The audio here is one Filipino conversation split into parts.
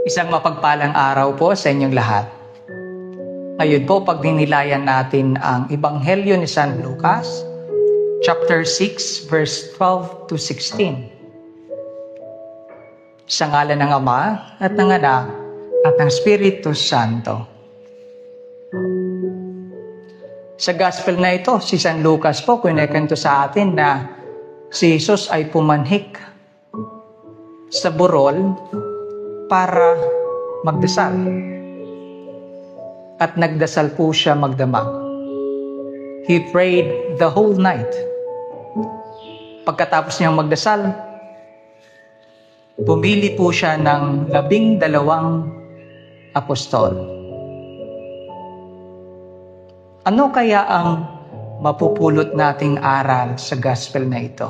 Isang mapagpalang araw po sa inyong lahat. Ngayon po, pagninilayan natin ang Ebanghelyo ni San Lucas, chapter 6, verse 12 to 16. Sa ngalan ng Ama at ng Anak at ng Espiritu Santo. Sa gospel na ito, si San Lucas po kwento sa atin na si Jesus ay pumanhik sa burol para magdasal. At nagdasal po siya magdamag. He prayed the whole night. Pagkatapos niyang magdasal, pumili po siya ng 12 apostol. Ano kaya ang mapupulot nating aral sa gospel na ito?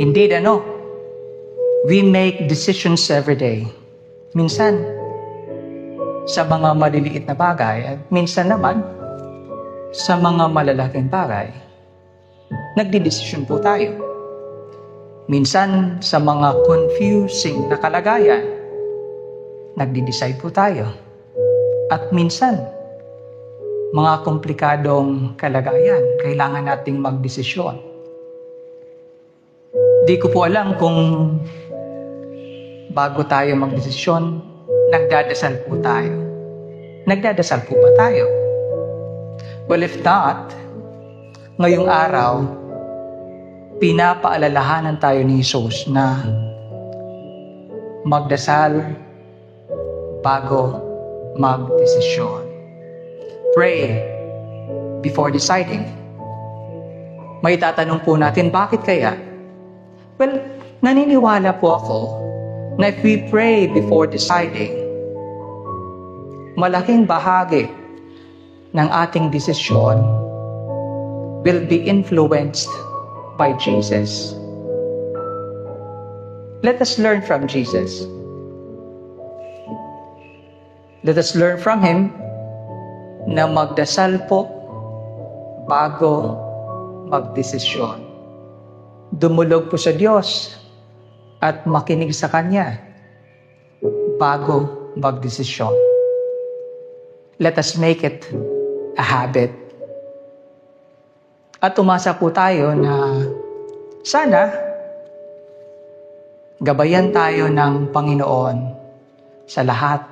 Indeed, we make decisions every day. Minsan, sa mga maliliit na bagay, at minsan naman, sa mga malalaking bagay. Nagdidesisyon po tayo. Minsan, sa mga confusing na kalagayan, nagdi-decide po tayo. At minsan, mga komplikadong kalagayan, kailangan nating magdesisyon. Di ko po alam kung bago tayo magdesisyon, nagdadasal po tayo. Nagdadasal po ba tayo? Well, if not, ngayong araw, pinapaalalahanan tayo ni Jesus na magdasal bago magdesisyon. Pray before deciding. May tatanong po natin, bakit kaya? Well, naniniwala po ako na if we pray before deciding, malaking bahagi ng ating desisyon will be influenced by Jesus. Let us learn from Jesus. Let us learn from Him na magdasal po bago magdesisyon. Dumulog po sa Diyos at makinig sa Kanya bago magdesisyon. Let us make it a habit. At umasa po tayo na sana gabayan tayo ng Panginoon sa lahat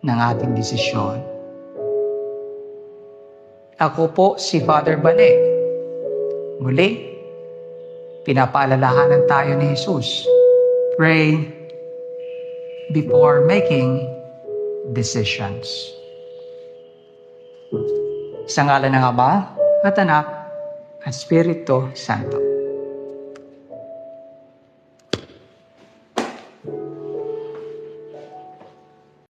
ng ating desisyon. Ako po si Father Bane. Muli, pinapaalalahanan tayo ni Jesus. Pray before making decisions. Sa ngalan ng Ama at Anak at Espiritu Santo.